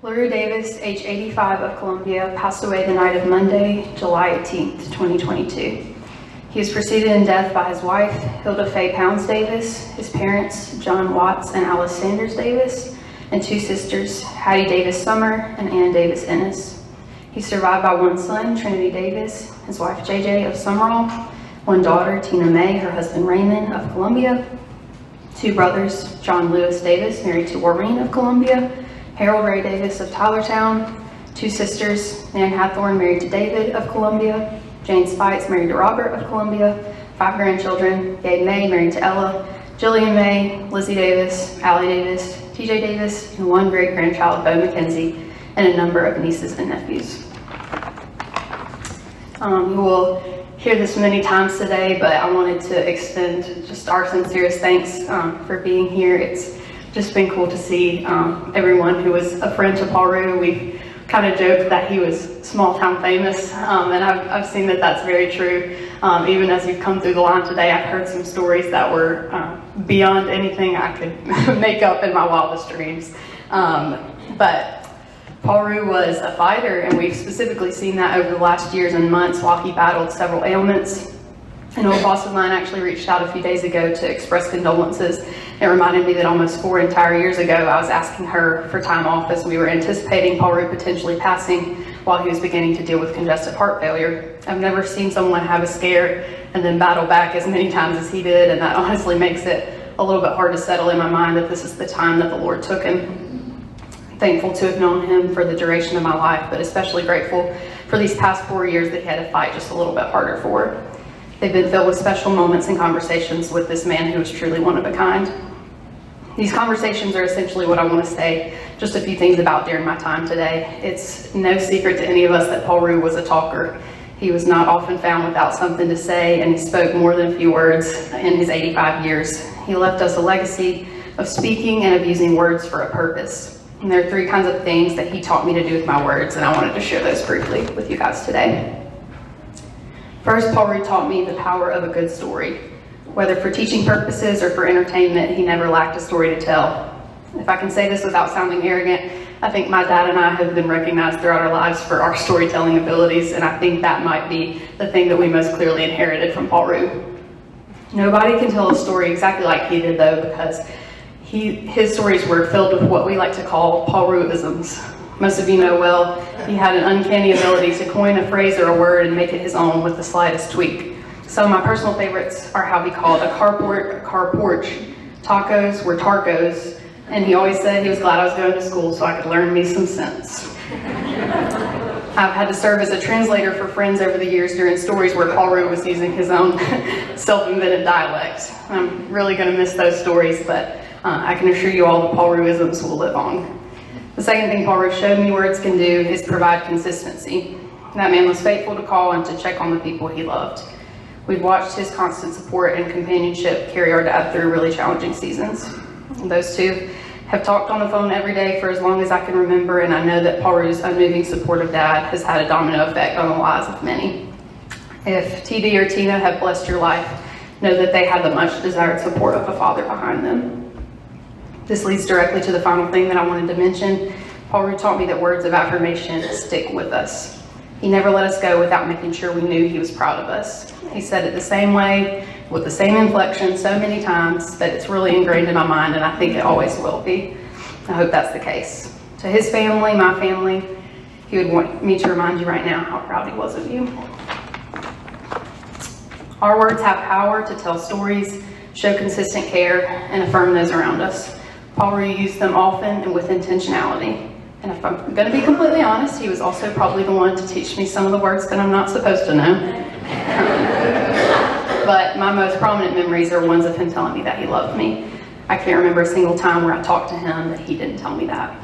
Larue Davis, age 85, of Columbia, passed away the night of Monday, July 18th, 2022. He was preceded in death by his wife, Hilda Faye Davis, his parents, John Watts and Alice Sanders Davis, and two sisters, Hattie Davis Summer and Ann Davis Ennis. He's survived by one son, Trenidy Davis, his wife JJ of Sumrall, one daughter, Tina May, her husband Raymond of Columbia, two brothers, John Lewis Davis, married to Warrene of Columbia, Harold Ray Davis of Tylertown, two sisters, Nan Hathorn, married to David of Columbia, Jane Speights, married to Robert of Columbia, five grandchildren, Gabe May, married to Ella, Gillian May, Lizzy Davis, Allie Davis, TJ Davis, and one great-grandchild, McKenzie, and a number of nieces and nephews. You will hear this many times today, but I wanted to extend just our sincerest thanks for being here. It's just been cool to see everyone who was a friend to Paul Rue. We've kind of joked that he was small town famous, and I've seen that that's very true. Even as you've come through the line today, I've heard some stories that were beyond anything I could make up in my wildest dreams. But Paul Rue was a fighter, and we've specifically seen that over the last years and months while he battled several ailments. An old boss of mine actually reached out a few days ago to express condolences. It reminded me that almost 4 entire years ago, I was asking her for time off as we were anticipating Paul Rue potentially passing while he was beginning to deal with congestive heart failure. I've never seen someone have a scare and then battle back as many times as he did, and that honestly makes it a little bit hard to settle in my mind that this is the time that the Lord took him. Thankful to have known him for the duration of my life, but especially grateful for these past 4 years that he had to fight just a little bit harder for. They've been filled with special moments and conversations with this man who is truly one of a kind. These conversations are essentially what I want to say just a few things about during my time today. It's no secret to any of us that Paul Rue was a talker. He was not often found without something to say, and he spoke more than a few words in his 85 years. He left us a legacy of speaking and of using words for a purpose. And there are 3 kinds of things that he taught me to do with my words, and I wanted to share those briefly with you guys today. First, Paul Rue taught me the power of a good story. Whether for teaching purposes or for entertainment, he never lacked a story to tell. If I can say this without sounding arrogant, I think my dad and I have been recognized throughout our lives for our storytelling abilities, and I think that might be the thing that we most clearly inherited from Paul Rue. Nobody can tell a story exactly like he did, though, because his stories were filled with what we like to call Paul Rue-isms. Most of you know well, he had an uncanny ability to coin a phrase or a word and make it his own with the slightest tweak. Some of my personal favorites are how he called a carport a car porch, tacos were tarcos, and he always said he was glad I was going to school so I could learn me some sense. I've had to serve as a translator for friends over the years during stories where Paul Rue was using his own self-invented dialect. I'm really going to miss those stories, but I can assure you all the Paul Rue-isms will live on. The second thing Paul Rue showed me words can do is provide consistency. That man was faithful to call and to check on the people he loved. We've watched his constant support and companionship carry our dad through really challenging seasons. Those two have talked on the phone every day for as long as I can remember, and I know that Paul Rue's unmoving support of dad has had a domino effect on the lives of many. If TD or Tina have blessed your life, know that they have the much desired support of a father behind them. This leads directly to the final thing that I wanted to mention. Paul Rue taught me that words of affirmation stick with us. He never let us go without making sure we knew he was proud of us. He said it the same way, with the same inflection so many times that it's really ingrained in my mind, and I think it always will be. I hope that's the case. To his family, my family, he would want me to remind you right now how proud he was of you. Our words have power to tell stories, show consistent care, and affirm those around us. Paul Rue used them often and with intentionality. And if I'm going to be completely honest, he was also probably the one to teach me some of the words that I'm not supposed to know. But my most prominent memories are ones of him telling me that he loved me. I can't remember a single time where I talked to him that he didn't tell me that.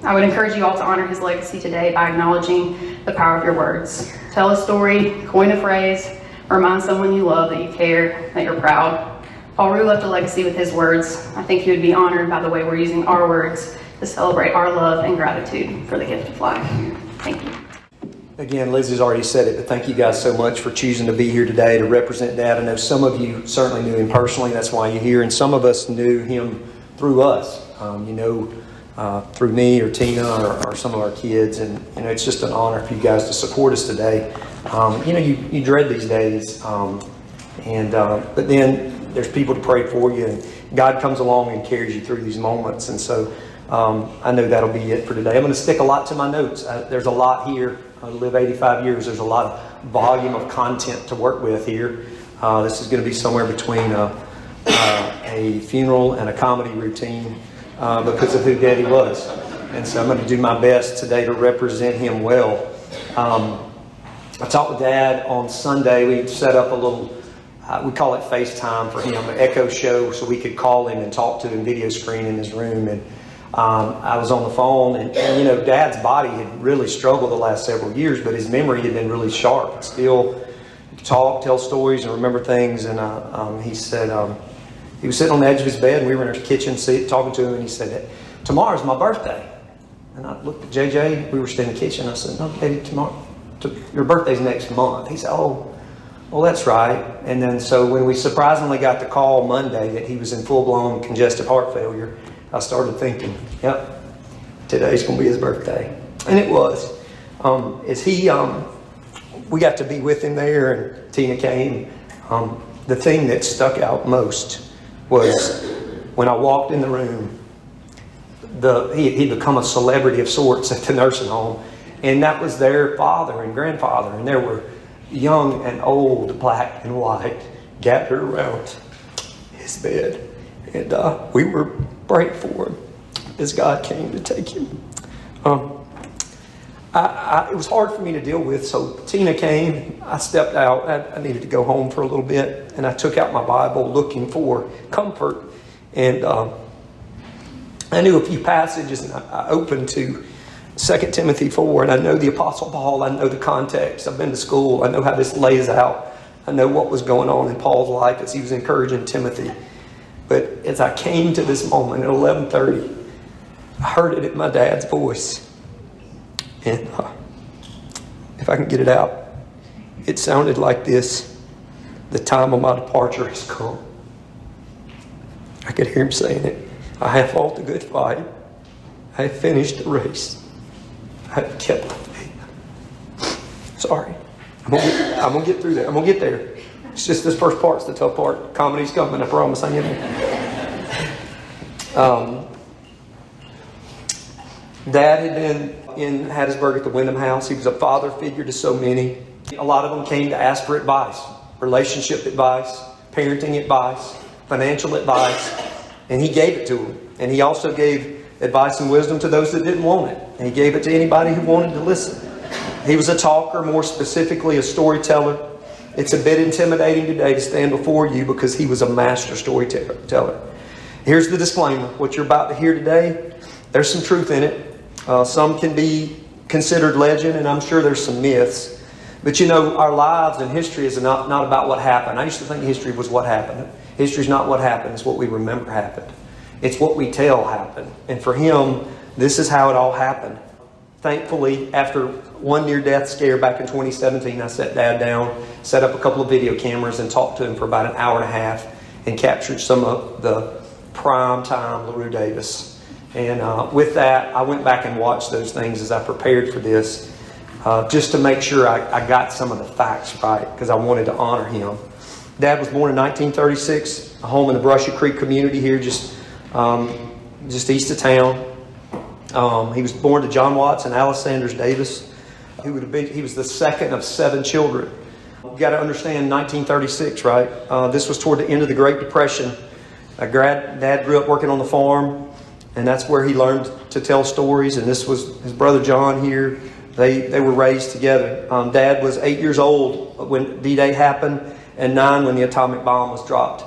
I would encourage you all to honor his legacy today by acknowledging the power of your words. Tell a story, coin a phrase, or remind someone you love that you care, that you're proud. Paul Rue left a legacy with his words. I think he would be honored by the way we're using our words to celebrate our love and gratitude for the gift of life. Thank you. Again, Lizzy's already said it, but thank you guys so much for choosing to be here today to represent Dad. I know some of you certainly knew him personally, that's why you're here, and some of us knew him through us. You know through me or Tina or some of our kids. And, it's just an honor for you guys to support us today. You dread these days, but then there's people to pray for you, and God comes along and carries you through these moments. And so I know that'll be it for today. I'm going to stick a lot to my notes. There's a lot here. I live 85 years. There's a lot of volume of content to work with here. This is going to be somewhere between a funeral and a comedy routine because of who Daddy was. And so I'm going to do my best today to represent him well. I talked with Dad on Sunday. We set up a little, we call it FaceTime for him, an echo show, so we could call him and talk to him video screen in his room. And I was on the phone, and Dad's body had really struggled the last several years, but his memory had been really sharp. Still talk, tell stories, and remember things. And he said, he was sitting on the edge of his bed, and we were in our kitchen talking to him, and he said, "Tomorrow's my birthday." And I looked at JJ, we were still in the kitchen. I said, "No, Daddy, your birthday's next month." He said, "Oh, well, that's right." And then so when we surprisingly got the call Monday that he was in full-blown congestive heart failure, I started thinking, yep, today's going to be his birthday. And it was. We got to be with him there, and Tina came. The thing that stuck out most was when I walked in the room, he'd become a celebrity of sorts at the nursing home. And that was their father and grandfather. And there were young and old, black and white, gathered around his bed. And we were praying for him as God came to take him. It was hard for me to deal with, so Tina came. I stepped out. I needed to go home for a little bit. And I took out my Bible looking for comfort. And I knew a few passages, and I opened to 2 Timothy 4, and I know the Apostle Paul. I know the context. I've been to school. I know how this lays out. I know what was going on in Paul's life as he was encouraging Timothy. But as I came to this moment at 11:30, I heard it in my dad's voice. And if I can get it out, it sounded like this: "The time of my departure has come." I could hear him saying it. "I have fought the good fight. I have finished the race. I have kept the faith." Sorry. I'm gonna get through that. I'm gonna get there. It's just this first part's the tough part. Comedy's coming, I promise. I am. Dad had been in Hattiesburg at the Wyndham House. He was a father figure to so many. A lot of them came to ask for advice, relationship advice, parenting advice, financial advice, and he gave it to them. And he also gave advice and wisdom to those that didn't want it. And he gave it to anybody who wanted to listen. He was a talker, more specifically a storyteller. It's a bit intimidating today to stand before you because he was a master storyteller. Here's the disclaimer. What you're about to hear today, there's some truth in it. Some can be considered legend, and I'm sure there's some myths. But our lives and history is not about what happened. I used to think history was what happened. History's not what happened. It's what we remember happened. It's what we tell happened. And for him, this is how it all happened. Thankfully, after one near-death scare back in 2017, I sat Dad down, set up a couple of video cameras, and talked to him for about an hour and a half and captured some of the prime time Larue Davis. And with that, I went back and watched those things as I prepared for this, just to make sure I got some of the facts right, because I wanted to honor him. Dad was born in 1936, a home in the Brushy Creek community here, just east of town. He was born to John Watts and Alice Sanders Davis. He was the second of 7 children. You got to understand 1936, right? This was toward the end of the Great Depression. Dad grew up working on the farm, and that's where he learned to tell stories. And this was his brother John here. They were raised together. Dad was 8 years old when D-Day happened, and 9 when the atomic bomb was dropped.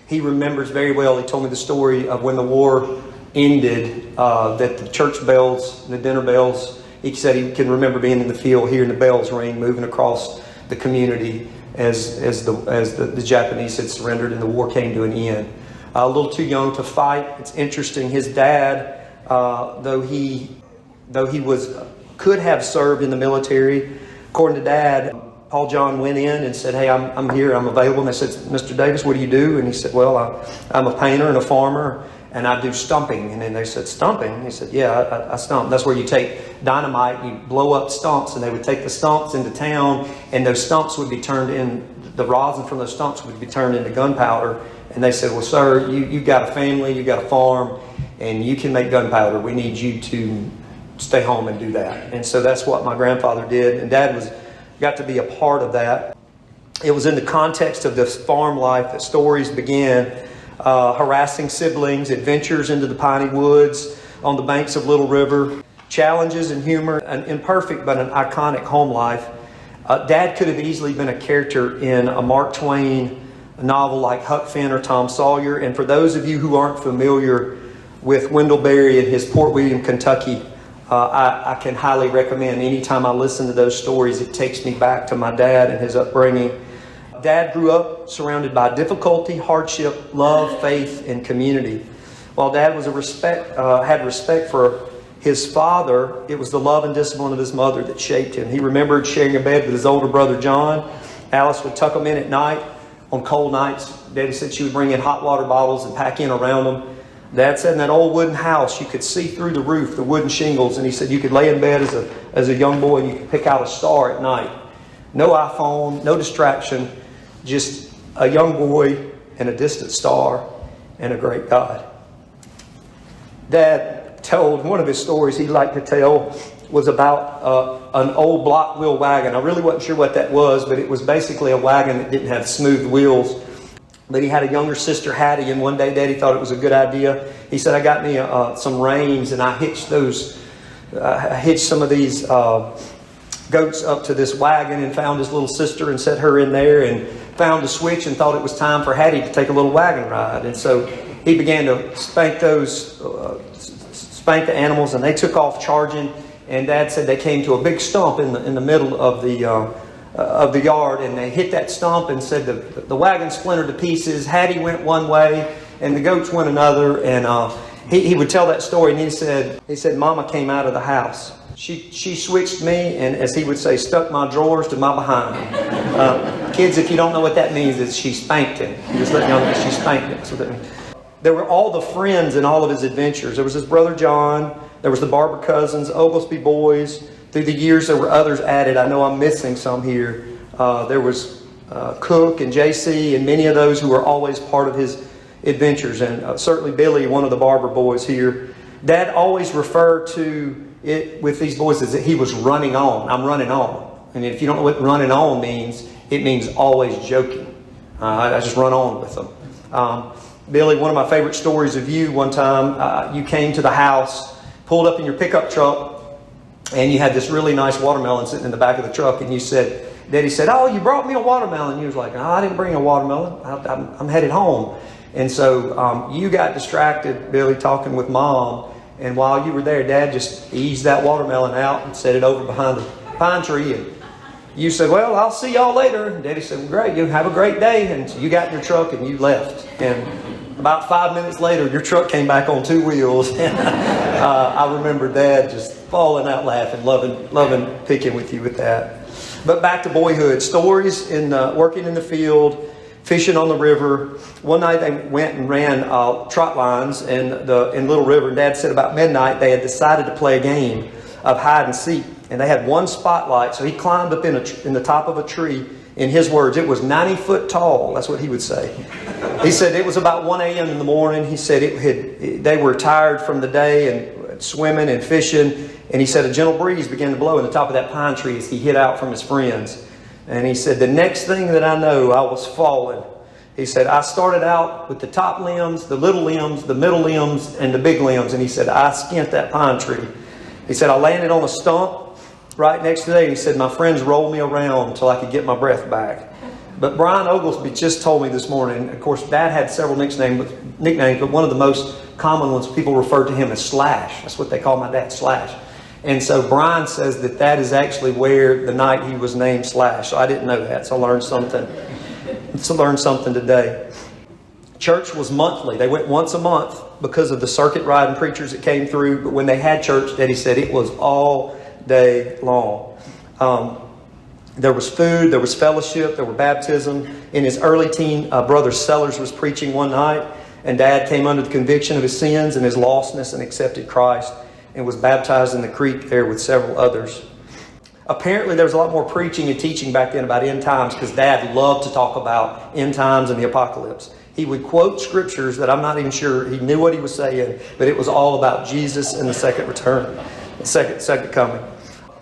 He remembers very well. He told me the story of when the war ended, that the church bells, the dinner bells, he said he can remember being in the field, hearing the bells ring, moving across the community as the Japanese had surrendered and the war came to an end. A little too young to fight. It's interesting. His dad, though he could have served in the military, according to Dad, Paul John went in and said, "Hey, I'm here, I'm available." And they said, "Mr. Davis, what do you do?" And he said, "Well, I'm a painter and a farmer, and I do stumping. And then they said, stumping? He said, yeah, I stump. That's where you take dynamite and you blow up stumps, and they would take the stumps into town, and those stumps would be turned in, the rosin from those stumps would be turned into gunpowder. And they said, well, sir, you've got a family, you've got a farm, and you can make gunpowder. We need you to stay home and do that. And so that's what my grandfather did, and Dad got to be a part of that. It was in the context of this farm life that stories began. Harassing siblings, adventures into the piney woods on the banks of Little River, challenges and humor, an imperfect but an iconic home life. Dad could have easily been a character in a Mark Twain novel like Huck Finn or Tom Sawyer. And for those of you who aren't familiar with Wendell-Berry and his Port William, Kentucky, I can highly recommend. Anytime I listen to those stories, it takes me back to my dad and his upbringing. Dad grew up surrounded by difficulty, hardship, love, faith, and community. While Dad was had respect for his father, it was the love and discipline of his mother that shaped him. He remembered sharing a bed with his older brother, John. Alice would tuck him in at night on cold nights. Daddy said she would bring in hot water bottles and pack in around them. Dad said in that old wooden house, you could see through the roof, the wooden shingles, and he said you could lay in bed as a young boy and you could pick out a star at night. No iPhone, no distraction, just a young boy and a distant star and a great God. Dad told one of his stories he liked to tell was about an old block wheel wagon. I really wasn't sure what that was, but it was basically a wagon that didn't have smooth wheels. But he had a younger sister, Hattie, and one day Daddy thought it was a good idea. He said, I got me some reins, and I hitched some of these goats up to this wagon and found his little sister and set her in there and found a switch and thought it was time for Hattie to take a little wagon ride. And so he began to spank the animals, and they took off charging. And Dad said they came to a big stump in the middle of the yard, and they hit that stump and said the wagon splintered to pieces. Hattie went one way and the goats went another. And he would tell that story, and he said Mama came out of the house. She switched me, and as he would say, stuck my drawers to my behind. Kids, if you don't know what that means, it's she spanked him. Just let you know that she spanked him. So there were all the friends in all of his adventures. There was his brother John. There was the Barber cousins, Oglesby boys. Through the years, there were others added. I know I'm missing some here. There was Cook and JC and many of those who were always part of his adventures. And certainly Billy, one of the Barber boys here. Dad always referred to it with these boys as that he was running on. I'm running on. And if you don't know what running on means, it means always joking. I just run on with them. Billy, one of my favorite stories of you, one time you came to the house, pulled up in your pickup truck, and you had this really nice watermelon sitting in the back of the truck, and you said, Daddy said, oh, you brought me a watermelon. You was like, no, I didn't bring a watermelon. I'm headed home. And so you got distracted, Billy, talking with Mom, and while you were there, Dad just eased that watermelon out and set it over behind the pine tree, and you said, well, I'll see y'all later. And Daddy said, well, great, you have a great day. And so you got in your truck and you left. And about 5 minutes later, your truck came back on two wheels. And I remember Dad just falling out laughing, loving picking with you with that. But back to boyhood. Stories in working in the field, fishing on the river. One night they went and ran trot lines in Little River. And Dad said about midnight they had decided to play a game of hide and seek. And they had one spotlight. So he climbed up in the top of a tree. In his words, it was 90 foot tall. That's what he would say. He said it was about 1 a.m. in the morning. He said they were tired from the day and swimming and fishing. And he said a gentle breeze began to blow in the top of that pine tree as he hid out from his friends. And he said, the next thing that I know, I was falling. He said, I started out with the top limbs, the little limbs, the middle limbs, and the big limbs. And he said, I skint that pine tree. He said, I landed on a stump right next to that. He said, my friends rolled me around until I could get my breath back. But Brian Oglesby just told me this morning, of course, Dad had several nicknames, but one of the most common ones, people referred to him as Slash. That's what they call my dad, Slash. And so Brian says that is actually where the night he was named Slash. So I didn't know that, so I learned something. Today. Church was monthly. They went once a month because of the circuit riding preachers that came through. But when they had church, Daddy said it was all day long. There was food, there was fellowship, there were baptism. In his early teen, Brother Sellers was preaching one night, And Dad came under the conviction of his sins and his lostness and accepted Christ and was baptized in the creek there with several others. Apparently there was a lot more preaching and teaching back then about end times because Dad loved to talk about end times and the apocalypse. He would quote scriptures that I'm not even sure he knew what he was saying, but it was all about Jesus and the second return, the second coming.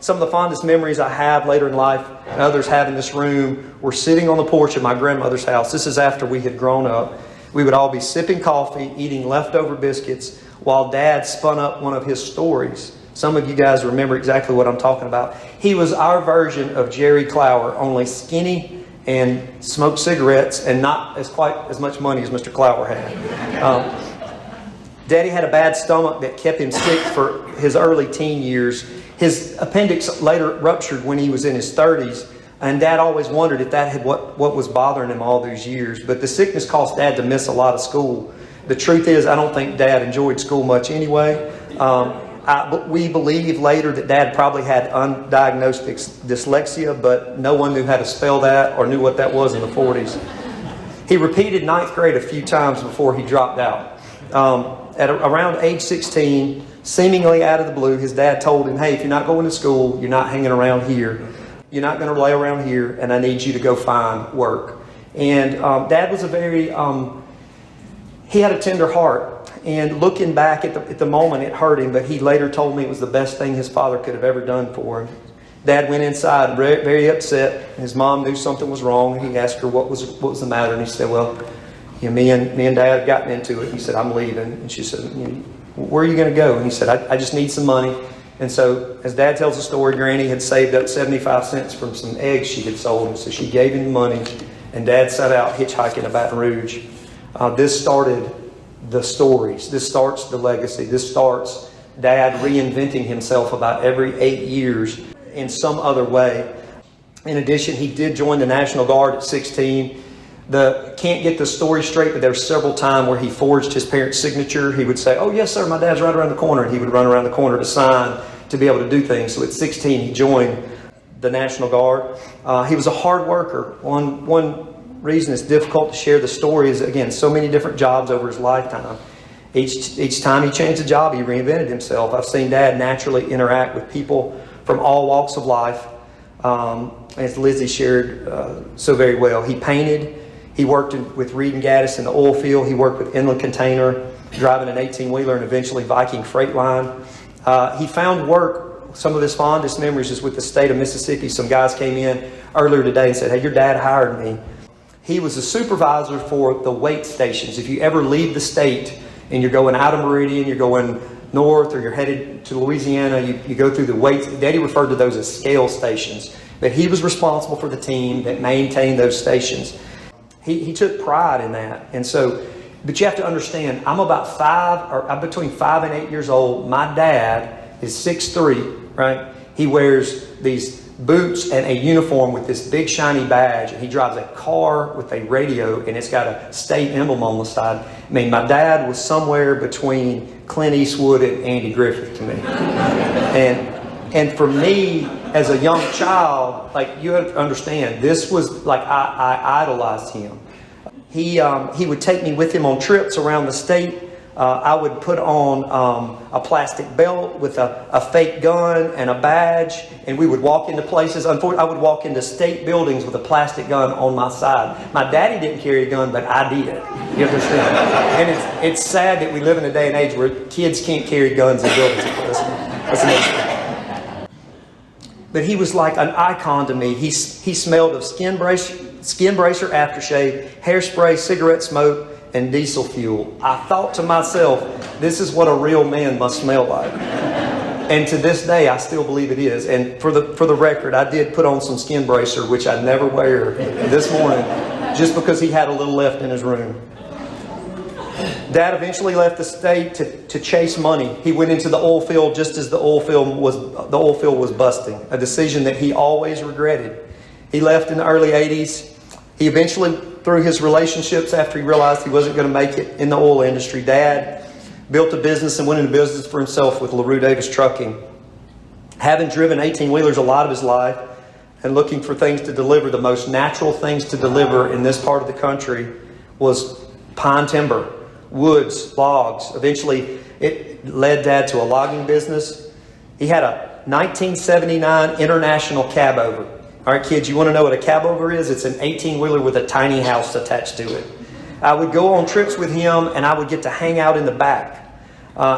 Some of the fondest memories I have later in life, and others have in this room, were sitting on the porch of my grandmother's house. This is after we had grown up. We would all be sipping coffee, eating leftover biscuits, while Dad spun up one of his stories. Some of you guys remember exactly what I'm talking about. He was our version of Jerry Clower, only skinny and smoked cigarettes and not quite as much money as Mr. Clower had. Daddy had a bad stomach that kept him sick for his early teen years. His appendix later ruptured when he was in his 30s, and Dad always wondered if that had what was bothering him all those years. But the sickness caused Dad to miss a lot of school. The truth is, I don't think Dad enjoyed school much anyway. We believe later that Dad probably had undiagnosed dyslexia, but no one knew how to spell that or knew what that was in the 40s. He repeated ninth grade a few times before he dropped out. At around age 16, seemingly out of the blue, his dad told him, hey, if you're not going to school, you're not hanging around here. You're not going to lay around here, and I need you to go find work. And Dad was he had a tender heart. And looking back at the moment, it hurt him, but he later told me it was the best thing his father could have ever done for him. Dad went inside very, very upset. His mom knew something was wrong, and he asked her what was the matter. And he said, well, me and Dad had gotten into it. He said, I'm leaving. And she said, where are you going to go? And he said, I just need some money. And so, as Dad tells the story, Granny had saved up 75 cents from some eggs she had sold. And so she gave him the money, and Dad set out hitchhiking to Baton Rouge. This started the stories. This starts the legacy. This starts Dad reinventing himself about every 8 years in some other way. In addition, he did join the National Guard at 16. Can't get the story straight, but there were several times where he forged his parents' signature. He would say, oh, yes, sir, my dad's right around the corner. And he would run around the corner to sign to be able to do things. So at 16, he joined the National Guard. He was a hard worker. One reason it's difficult to share the story is, again, so many different jobs over his lifetime. Each time he changed a job, he reinvented himself. I've seen Dad naturally interact with people from all walks of life. As Lizzy shared so very well, he painted. He worked with Reed and Gaddis in the oil field. He worked with Inland Container, driving an 18-wheeler and eventually Viking Freight Line. He found work. Some of his fondest memories is with the state of Mississippi. Some guys came in earlier today and said, hey, your dad hired me. He was a supervisor for the weight stations. If you ever leave the state and you're going out of Meridian, you're going north, or you're headed to Louisiana, you go through the weights. Daddy referred to those as scale stations. But he was responsible for the team that maintained those stations. He took pride in that. And so, but you have to understand, I'm between 5 and 8 years old. My dad is 6'3", right? He wears these boots and a uniform with this big shiny badge, and he drives a car with a radio, and it's got a state emblem on the side. I mean, my dad was somewhere between Clint Eastwood and Andy Griffith to me. And for me, as a young child, like, you have to understand, this was like, I idolized him. He would take me with him on trips around the state. I would put on a plastic belt with a fake gun and a badge, and we would walk into places. Unfortunately, I would walk into state buildings with a plastic gun on my side. My daddy didn't carry a gun, but I did. You understand? And it's sad that we live in a day and age where kids can't carry guns in buildings. That's amazing. But he was like an icon to me. He smelled of skin bracer aftershave, hairspray, cigarette smoke, and diesel fuel. I thought to myself, this is what a real man must smell like. And to this day, I still believe it is. And for the record, I did put on some skin bracer, which I never wear, this morning, just because he had a little left in his room. Dad eventually left the state to chase money. He went into the oil field just as the oil field was busting, a decision that he always regretted. He left in the early 80s. He eventually, through his relationships, after he realized he wasn't going to make it in the oil industry, Dad built a business and went into business for himself with Larue Davis Trucking. Having driven 18-wheelers a lot of his life and looking for things to deliver, the most natural things to deliver in this part of the country was pine timber. woods, logs. Eventually, it led Dad to a logging business. He had a 1979 International cab over. All right, kids, you want to know what a cab over is? It's an 18-wheeler with a tiny house attached to it. I would go on trips with him, and I would get to hang out in the back.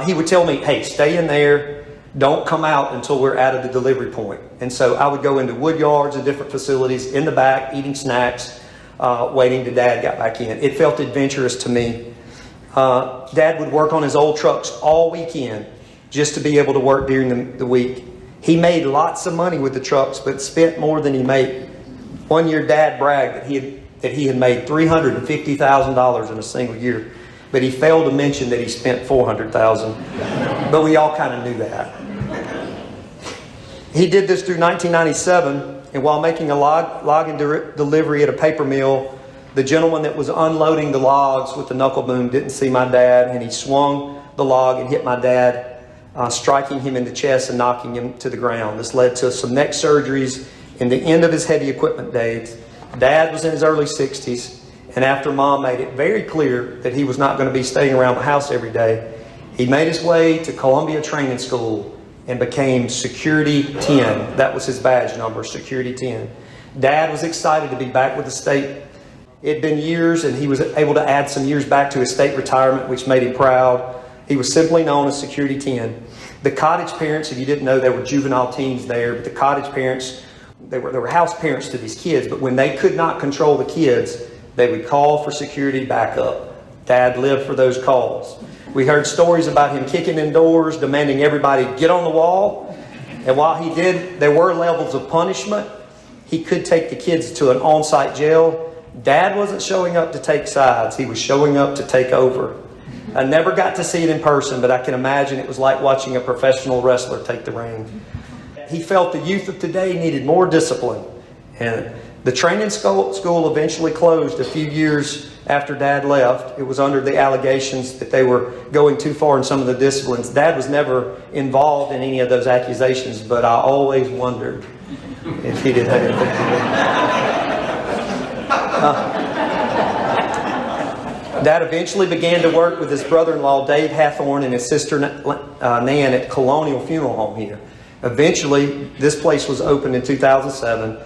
He would tell me, hey, stay in there. Don't come out until we're out of the delivery point. And so I would go into wood yards and different facilities in the back, eating snacks, waiting till Dad got back in. It felt adventurous to me. Dad would work on his old trucks all weekend just to be able to work during the week. He made lots of money with the trucks, but spent more than he made. One year, Dad bragged that he had made $350,000 in a single year, but he failed to mention that he spent $400,000. But we all kind of knew that. He did this through 1997, and while making a logging delivery at a paper mill, the gentleman that was unloading the logs with the knuckle boom didn't see my dad, and he swung the log and hit my dad, striking him in the chest and knocking him to the ground. This led to some neck surgeries and the end of his heavy equipment days. Dad was in his early 60s, and after Mom made it very clear that he was not going to be staying around the house every day, he made his way to Columbia Training School and became Security 10. That was his badge number, Security 10. Dad was excited to be back with the state. It had been years, and he was able to add some years back to his state retirement, which made him proud. He was simply known as Security 10. The cottage parents, if you didn't know, there were juvenile teens there, but the cottage parents, they were house parents to these kids, but when they could not control the kids, they would call for security backup. Dad lived for those calls. We heard stories about him kicking in doors, demanding everybody get on the wall. And while he did, there were levels of punishment. He could take the kids to an on-site jail. Dad wasn't showing up to take sides. He was showing up to take over. I never got to see it in person, but I can imagine it was like watching a professional wrestler take the ring. He felt the youth of today needed more discipline. And the training school eventually closed a few years after Dad left. It was under the allegations that they were going too far in some of the disciplines. Dad was never involved in any of those accusations, but I always wondered if he did have anything to do. Dad eventually began to work with his brother-in-law, Dave Hathorn, and his sister, Nan, at Colonial Funeral Home here. Eventually, this place was opened in 2007,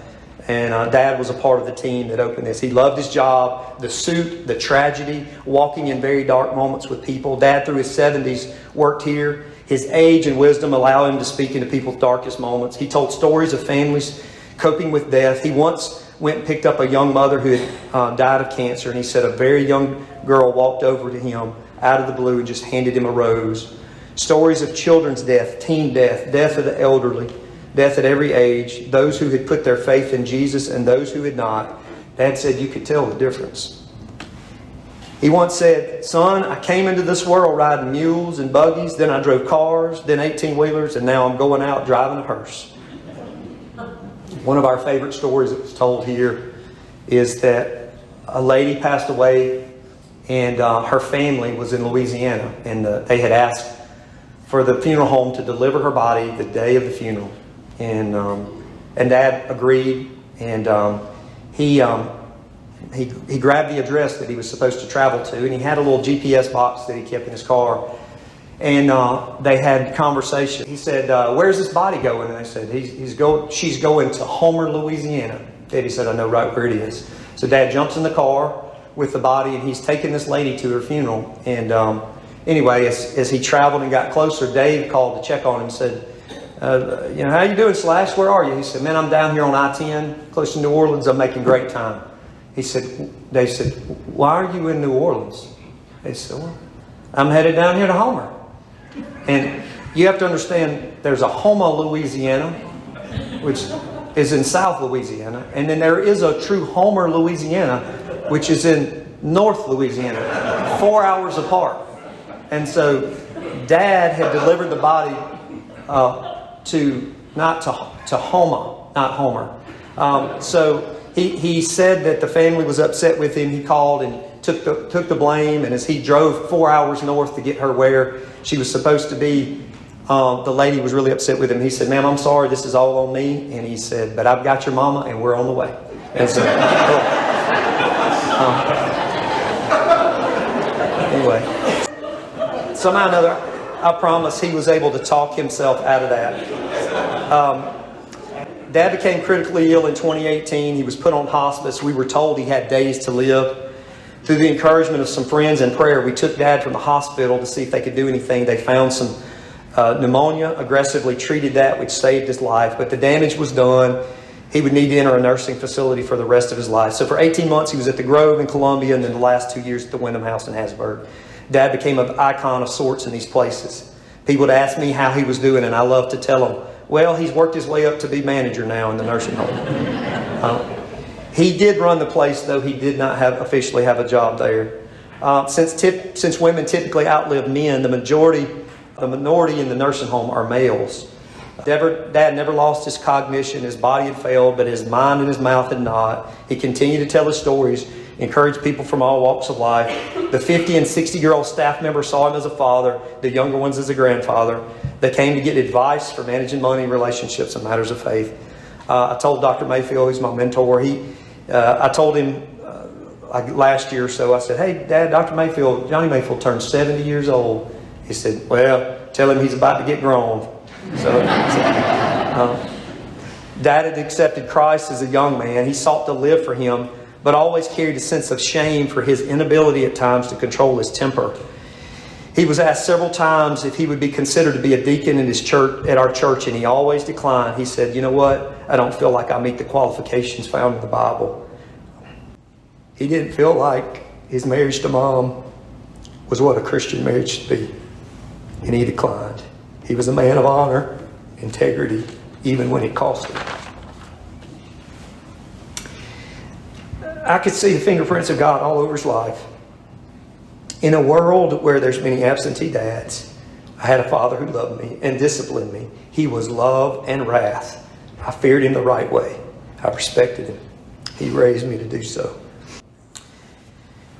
and Dad was a part of the team that opened this. He loved his job, the suit, the tragedy, walking in very dark moments with people. Dad, through his 70s, worked here. His age and wisdom allow him to speak into people's darkest moments. He told stories of families coping with death. He once went and picked up a young mother who had died of cancer, and he said a very young girl walked over to him out of the blue and just handed him a rose. Stories of children's death, teen death, death of the elderly, death at every age, those who had put their faith in Jesus and those who had not. Dad said you could tell the difference. He once said, son, I came into this world riding mules and buggies, then I drove cars, then 18-wheelers, and now I'm going out driving a hearse. One of our favorite stories that was told here is that a lady passed away, and her family was in Louisiana, and they had asked for the funeral home to deliver her body the day of the funeral. And Dad agreed, and he grabbed the address that he was supposed to travel to, and he had a little GPS box that he kept in his car. And they had conversation. He said, where's this body going? And they said, she's going to Homer, Louisiana. Daddy said, I know right where it is. So Dad jumps in the car with the body, and he's taking this lady to her funeral. And anyway, as he traveled and got closer, Dave called to check on him and said, how you doing, Slash? Where are you? He said, man, I'm down here on I-10, close to New Orleans. I'm making great time. Dave said, why are you in New Orleans? They said, well, I'm headed down here to Homer. And you have to understand, there's a Homer, Louisiana, which is in South Louisiana. And then there is a true Homer, Louisiana, which is in North Louisiana, 4 hours apart. And so Dad had delivered the body to Homer, not Homer. So he said that the family was upset with him. He called and took the blame. And as he drove 4 hours north to get her where she was supposed to be, the lady was really upset with him. He said, ma'am, I'm sorry, this is all on me. And he said, but I've got your mama and we're on the way. And so, anyway. Somehow or another, I promise he was able to talk himself out of that. Dad became critically ill in 2018. He was put on hospice. We were told he had days to live. Through the encouragement of some friends and prayer, we took Dad from the hospital to see if they could do anything. They found some pneumonia, aggressively treated that, which saved his life. But the damage was done. He would need to enter a nursing facility for the rest of his life. So for 18 months, he was at the Grove in Columbia, and then the last 2 years at the Wyndham House in Hattiesburg. Dad became an icon of sorts in these places. People would ask me how he was doing, and I love to tell them, well, he's worked his way up to be manager now in the nursing home. He did run the place, though he did not officially have a job there. Since women typically outlive men, the minority in the nursing home are males. Dad never lost his cognition. His body had failed, but his mind and his mouth had not. He continued to tell his stories, encourage people from all walks of life. The 50 and 60-year-old staff members saw him as a father, the younger ones as a grandfather. They came to get advice for managing money, relationships, and matters of faith. I told Dr. Mayfield, he's my mentor, I told him last year or so, I said, hey, Dad, Johnny Mayfield turned 70 years old. He said, well, tell him he's about to get grown. So, Dad had accepted Christ as a young man. He sought to live for Him, but always carried a sense of shame for his inability at times to control his temper. He was asked several times if he would be considered to be a deacon in his church, at our church, and he always declined. He said, you know what? I don't feel like I meet the qualifications found in the Bible. He didn't feel like his marriage to Mom was what a Christian marriage should be, and he declined. He was a man of honor, integrity, even when it cost him. I could see the fingerprints of God all over his life. In a world where there's many absentee dads, I had a father who loved me and disciplined me. He was love and wrath. I feared him the right way. I respected him. He raised me to do so.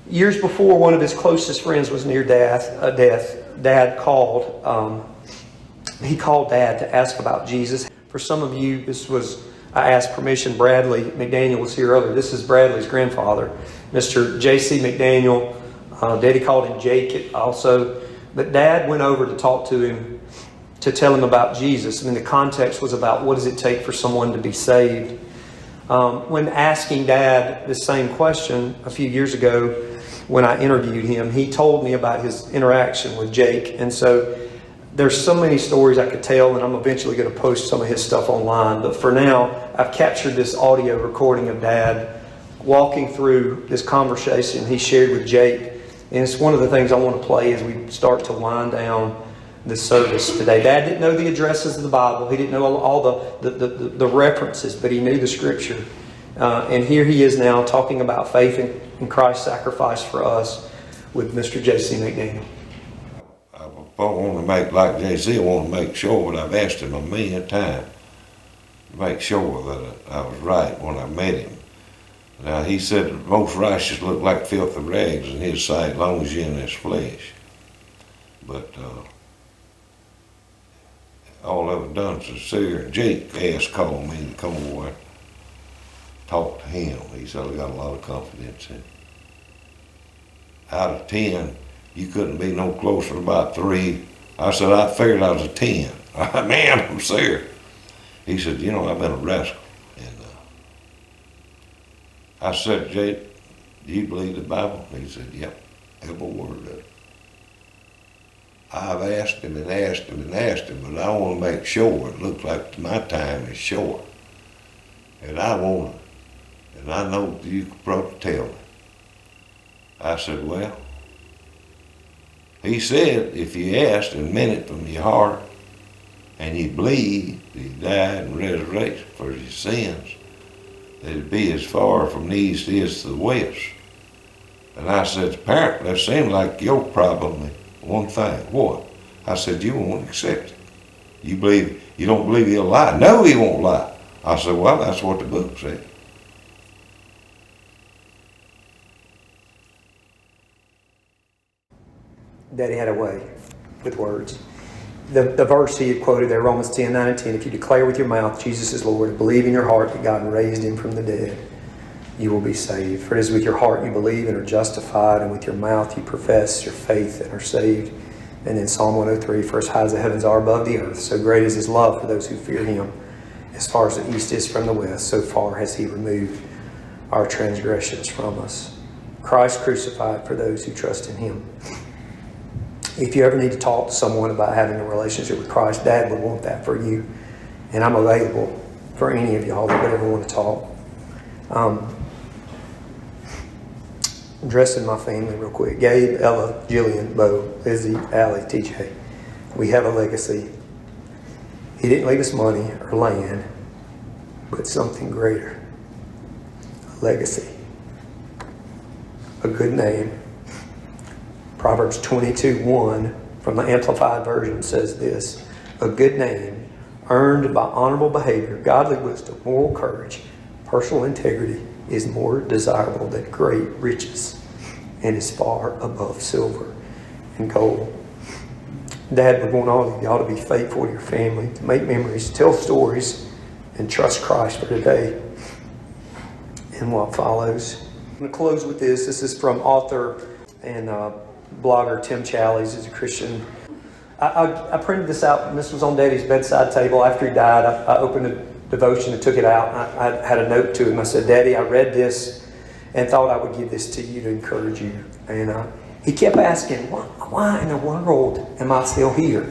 Years before one of his closest friends was near death, Dad called. He called Dad to ask about Jesus. For some of you, I asked permission. Bradley McDaniel was here earlier. This is Bradley's grandfather, Mr. J.C. McDaniel. Daddy called him Jake also. But Dad went over to talk to him, to tell him about Jesus. I mean, the context was about what does it take for someone to be saved. When asking Dad the same question a few years ago when I interviewed him, he told me about his interaction with Jake. And so there's so many stories I could tell, and I'm eventually going to post some of his stuff online. But for now, I've captured this audio recording of Dad walking through this conversation he shared with Jake. And it's one of the things I want to play as we start to wind down this service today. Dad didn't know the addresses of the Bible. He didn't know all the references, but he knew the Scripture. And here he is now talking about faith in Christ's sacrifice for us with Mr. J.C. McDaniel. I want to make like J.C. I want to make sure, but I've asked him a million times to make sure that I was right when I met him. Now, he said most righteous look like filthy rags in his sight as long as you're in this flesh. But all I've done is Sir Jake called me to come over and talk to him. He said, I got a lot of confidence in him. Out of 10, you couldn't be no closer to about 3. I said, I figured I was a 10. Man, I'm serious. He said, you know, I've been a rascal. And I said, Jake, do you believe the Bible? He said, yep, every word of it. I've asked him and asked him and asked him, but I want to make sure. It looks like my time is short. And I want to, and I know you could probably tell me. I said, well, he said, if you asked and meant it from your heart, and you believe that he died and resurrected for your sins, that it'd be as far from the east is to the west. And I said, apparently, that seems like your problem. One thing. What? I said, you won't accept it. You don't believe he'll lie? No, he won't lie. I said, well, that's what the book said. Daddy had a way with words. The verse he had quoted there, Romans 10:9 and 10, if you declare with your mouth Jesus is Lord and believe in your heart that God raised him from the dead, you will be saved. For it is with your heart you believe and are justified, and with your mouth you profess your faith and are saved. And then Psalm 103, for as high as the heavens are above the earth, so great is his love for those who fear him. As far as the east is from the west, so far has he removed our transgressions from us. Christ crucified for those who trust in him. If you ever need to talk to someone about having a relationship with Christ, Dad would want that for you. And I'm available for any of y'all that would ever want to talk. Addressing my family real quick. Gabe, Ella, Gillian, Bo, Lizzy, Allie, TJ. We have a legacy. He didn't leave us money or land, but something greater. A legacy. A good name. Proverbs 22:1 from the Amplified Version says this: a good name earned by honorable behavior, godly wisdom, moral courage, personal integrity is more desirable than great riches and is far above silver and gold. Dad would want all of y'all to be faithful to your family, to make memories, tell stories, and trust Christ for today and what follows. I'm going to close with this. This is from author and blogger Tim Challies. He's a Christian. I printed this out, and this was on Daddy's bedside table. After he died, I opened a devotion and took it out. And I had a note to him. I said, Daddy, I read this and thought I would give this to you to encourage you. And he kept asking, why in the world am I still here?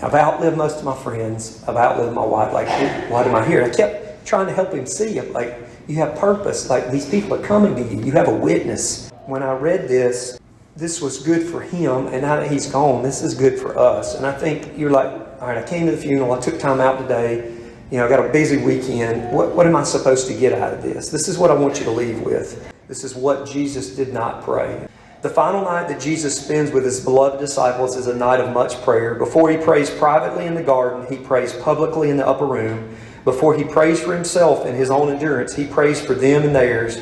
I've outlived most of my friends. I've outlived my wife. Like, why am I here? I kept trying to help him see it. Like, you have purpose. Like, these people are coming to you. You have a witness. When I read this was good for him, and now that he's gone, this is good for us. And I think you're like, all right, I came to the funeral. I took time out today. You know, I got a busy weekend. What am I supposed to get out of this? This is what I want you to leave with. This is what Jesus did not pray. The final night that Jesus spends with his beloved disciples is a night of much prayer. Before he prays privately in the garden, he prays publicly in the upper room. Before he prays for himself and his own endurance, he prays for them and theirs.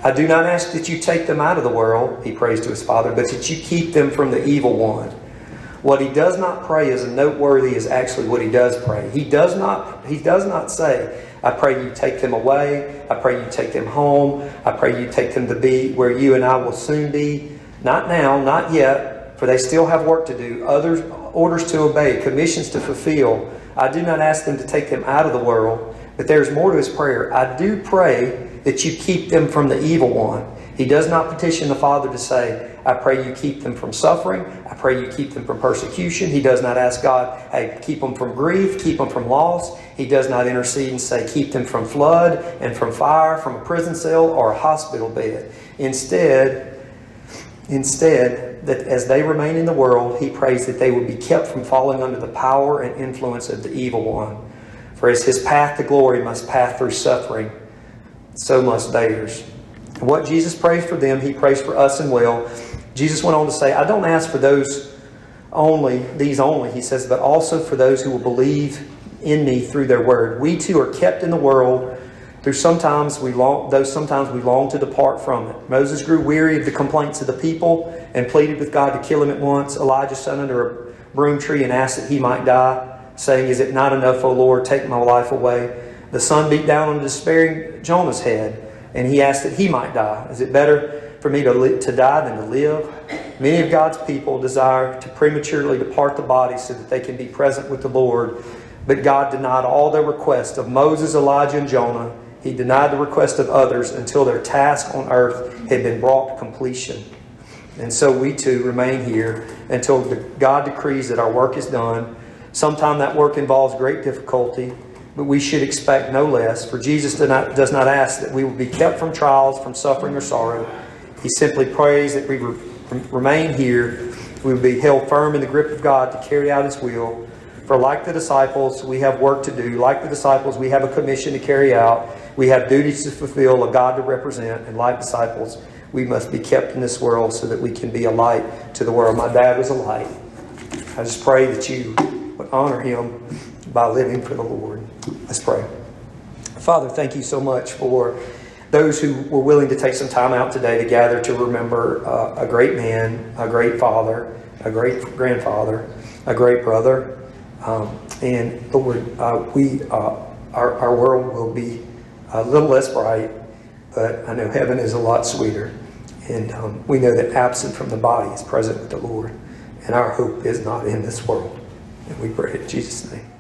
I do not ask that you take them out of the world, he prays to his Father, but that you keep them from the evil one. What he does not pray as noteworthy is actually what he does pray. He does not say, I pray you take them away. I pray you take them home. I pray you take them to be where you and I will soon be. Not now, not yet, for they still have work to do, orders to obey, commissions to fulfill. I do not ask them to take them out of the world, but there's more to his prayer. I do pray that you keep them from the evil one. He does not petition the Father to say, I pray you keep them from suffering. I pray you keep them from persecution. He does not ask God, hey, keep them from grief, keep them from loss. He does not intercede and say, keep them from flood and from fire, from a prison cell or a hospital bed. Instead, that as they remain in the world, he prays that they will be kept from falling under the power and influence of the evil one. For as his path to glory must pass through suffering, so must theirs. What Jesus prays for them, he prays for us and well. Jesus went on to say, I don't ask for these only, he says, but also for those who will believe in me through their word. We too are kept in the world, though sometimes we long to depart from it. Moses grew weary of the complaints of the people and pleaded with God to kill him at once. Elijah sat under a broom tree and asked that he might die, saying, is it not enough, O Lord, take my life away? The sun beat down on the despairing Jonah's head, and he asked that he might die. Is it better for me to die than to live? Many of God's people desire to prematurely depart the body so that they can be present with the Lord. But God denied all their requests of Moses, Elijah, and Jonah. He denied the request of others until their task on earth had been brought to completion. And so we too remain here until God decrees that our work is done. Sometimes that work involves great difficulty, but we should expect no less, for Jesus does not ask that we will be kept from trials, from suffering or sorrow. He simply prays that we remain here, we will be held firm in the grip of God to carry out his will. For like the disciples, we have work to do. Like the disciples, we have a commission to carry out. We have duties to fulfill, a God to represent. And like disciples, we must be kept in this world so that we can be a light to the world. My dad was a light. I just pray that you would honor him by living for the Lord. Let's pray. Father, thank you so much for those who were willing to take some time out today to gather to remember a great man, a great father, a great grandfather, a great brother. And Lord, our world will be a little less bright, but I know heaven is a lot sweeter. And we know that absent from the body is present with the Lord. and our hope is not in this world. And we pray in Jesus' name.